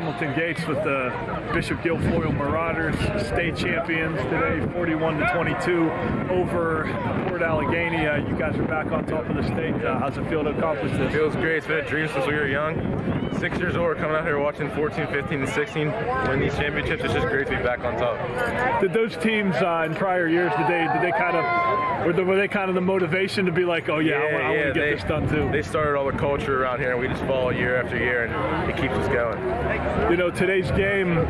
Hamilton Gates with the Bishop Guilfoyle Marauders, state champions today, 41-22 over Port Allegany. You guys are back on top of the state. How's it feel to accomplish this? It feels great. It's been a dream since we were young. 6 years old, we're coming out here watching 14, 15, and 16 win these championships. It's just great to be back on top. Did those teams in prior years, were they kind of the motivation to be like, oh yeah, I want to get this done too? They started all the culture around here, and we just follow year after year, and it keeps us going. You know, today's game, maybe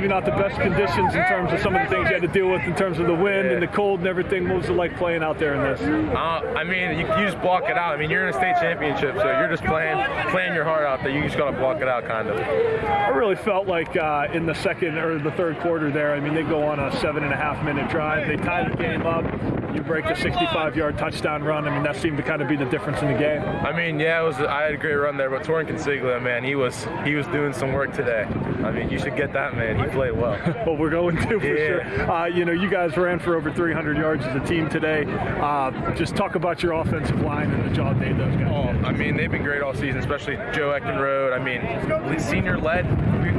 not the best conditions in terms of some of the things you had to deal with in terms of the wind and the cold and everything. What was it like playing out there in this? I mean, you just block it out. I mean, you're in a state championship, so you're just playing your heart out there. You just got to block it out, kind of. I really felt like in the second or the third quarter there, I mean, they go on a 7.5-minute drive. They tie the game up. You break a 65-yard touchdown run. I mean, that seemed to kind of be the difference in the game. I mean, yeah, I had a great run there, but Torrin Consiglio, man, he was doing some work today. I mean, you should get that man. He played well. Well, we're going to for sure. You guys ran for over 300 yards as a team today. Just talk about your offensive line and the job they those guys did. I mean, they've been great all season, especially Joe Eckenrode. I mean, senior-led.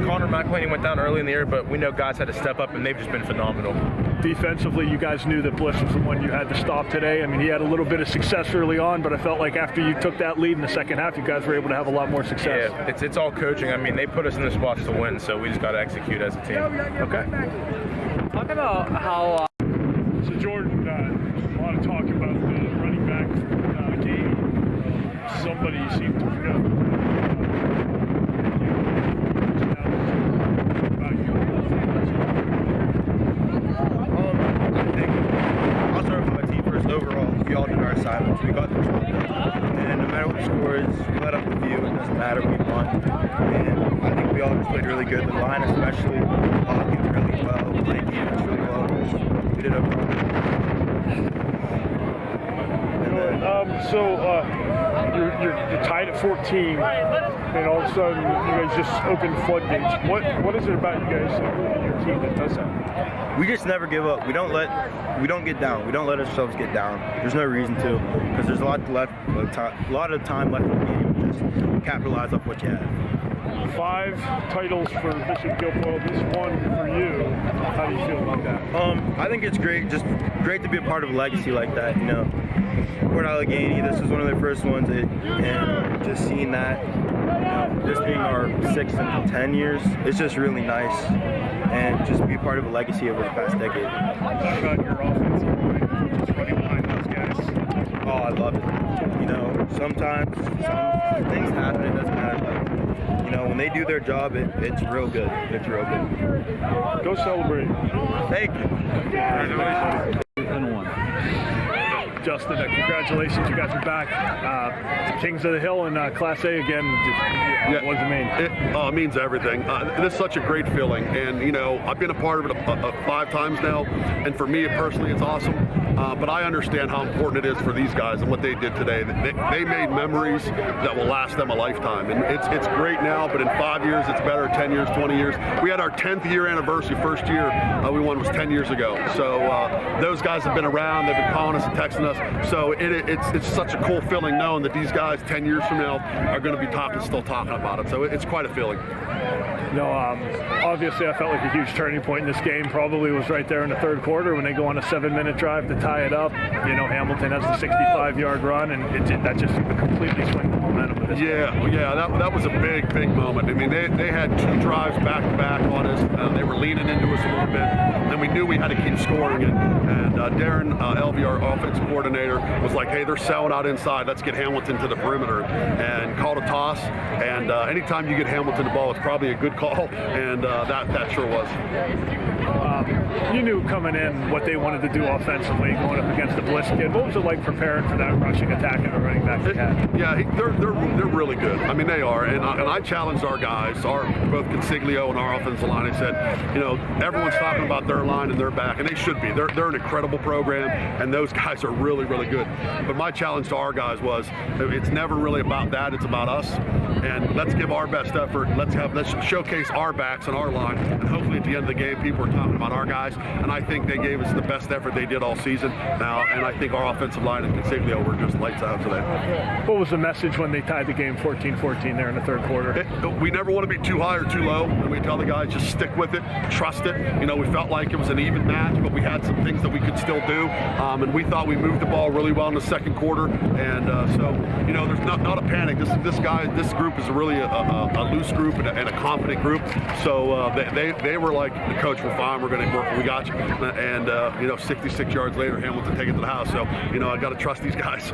Connor McElhaney went down early in the year, but we know guys had to step up, and they've just been phenomenal. Defensively, you guys knew that Bliss was the one you had to stop today. I mean, he had a little bit of success early on, but I felt like after you took that lead in the second half, you guys were able to have a lot more success. Yeah, it's all coaching. I mean, they put us in the spots to win, so we just got to execute as a team. Okay. Talk about how... So, Jordan, a lot of talk about the running back game. Somebody seemed to forget. Overall, we all did our assignments. We got the job done. And no matter what the score is, we let up the view. It doesn't matter. We won. And I think we all just played really good. The line especially did really well. We played defense really well. We did overall. You're tied at 14, and all of a sudden you guys just open floodgates. What is it about you guys and your team that does that? We just never give up. We don't get down. We don't let ourselves get down. There's no reason to, because there's a lot of time left in the game. Just capitalize off what you have. 5 titles for Bishop Guilfoyle. This one for you. How do you feel about that? I think it's great. Just great to be a part of a legacy like that. You know, Port Allegany. This was one of their first ones, and just seeing that, this being our 6th in 10 years, it's just really nice. And just be part of a legacy over the past decade. How about your offensive line, just running behind those guys? Oh, I love it. You know, sometimes some things happen, it doesn't matter, but you know, when they do their job, it's real good. It's real good. Go celebrate. Thank you. Congratulations. Justin, congratulations, you guys are back. Kings of the Hill in Class A again. What does it mean? It means everything. This is such a great feeling, and you know, I've been a part of it 5 times now, and for me personally, it's awesome. But I understand how important it is for these guys and what they did today. They made memories that will last them a lifetime, and it's great now. But in 5 years, it's better. 10 years, 20 years. We had our 10th year anniversary. First year we won was 10 years ago. So those guys have been around. They've been calling us and texting us. So it's such a cool feeling knowing that these guys 10 years from now are going to be still talking about it. So it's quite a feeling. Obviously I felt like a huge turning point in this game probably was right there in the third quarter when they go on a 7-minute drive to tie it up. You know, Hamilton has the 65-yard run, and that just completely swung the momentum of this game. Yeah, that was a big moment. I mean, they had 2 drives back-to-back on us. They were leaning into us a little bit, and we knew we had to keep scoring it. And Darren Elvey, our offensive coordinator, was like, hey, they're selling out inside. Let's get Hamilton to the perimeter, and called a toss. And anytime you get Hamilton the ball, it's probably a good call, and that sure was. You knew coming in what they wanted to do offensively, going up against the Bliss kid. What was it like preparing for that rushing attack and the running back they had? Yeah, they're really good. I mean, they are. And I challenged our guys, both Consiglio and our offensive line. I said, you know, everyone's talking about their line and their back, and they should be. They're an incredible program, and those guys are really good. But my challenge to our guys was, it's never really about that. It's about us. And let's give our best effort. Let's showcase our backs and our line. And hopefully at the end of the game, people are talking about our guys, and I think they gave us the best effort they did all season now, and I think our offensive line and Consiglio were just lights out today. What was the message when they tied the game 14-14 there in the third quarter? We never want to be too high or too low, and we tell the guys just stick with it, trust it. You know, we felt like it was an even match, but we had some things that we could still do, and we thought we moved the ball really well in the second quarter, and so, you know, there's not a panic. This group is really a loose group and a confident group, so they were like, coach, we're fine, we're going to work, we got you, and you know, 66 yards later, Hamilton take it to the house, so, you know, I got to trust these guys.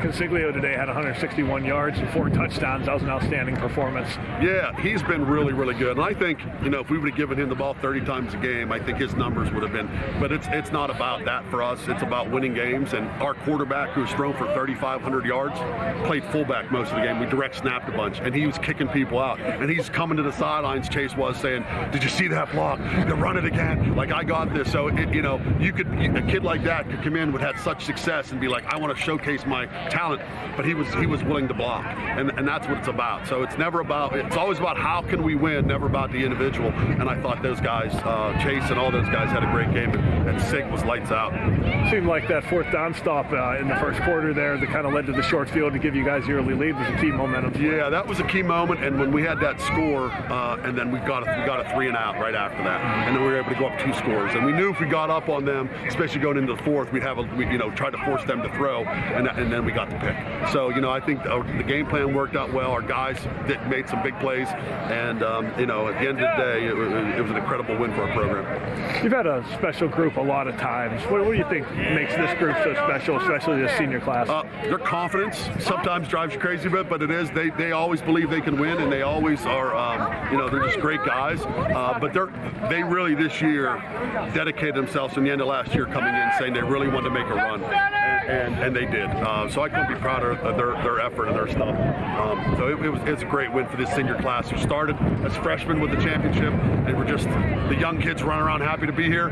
Consiglio today had 161 yards and 4 touchdowns. That was an outstanding performance. Yeah, he's been really, really good. And I think, you know, if we would have given him the ball 30 times a game, I think his numbers would have been. But it's not about that for us. It's about winning games. And our quarterback, who's thrown for 3,500 yards, played fullback most of the game. We direct snapped a bunch, and he was kicking people out. And he's coming to the sidelines, Chase was, saying, "Did you see that block? You run it again. Like, I got this." So, you know, a kid like that could come in, would have such success and be like, "I want to showcase my talent," but he was willing to block, and that's what it's about. So it's always about how can we win, never about the individual. And I thought those guys, Chase and all those guys, had a great game, and Sig was lights out. Seemed like that fourth down stop in the first quarter there that kind of led to the short field to give you guys the early lead was a key momentum. Yeah, that was a key moment, and when we had that score, and then we got a 3 and out right after that, and then we were able to go up 2 scores, and we knew if we got up on them, especially going into the fourth, we'd try to force them to throw, and then we got the pick. So, you know, I think the game plan worked out well. Our guys made some big plays, and you know, at the end of the day, it was an incredible win for our program. You've had a special group a lot of times. What do you think makes this group so special, especially this senior class? Their confidence sometimes drives you crazy a bit, but it is. They always believe they can win, and they always are. You know, they're just great guys. But they really this year dedicated themselves in the end of last year coming in saying they really wanted to make a run. And they did. So I couldn't be prouder of their effort and their stuff. So it's a great win for this senior class who started as freshmen with the championship, and we're just the young kids running around happy to be here.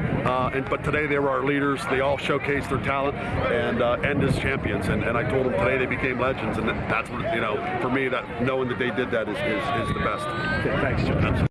But today they were our leaders. They all showcased their talent and end as champions. And I told them today they became legends, and that's what, you know, for me, that knowing that they did that is the best. Okay, thanks, Joe.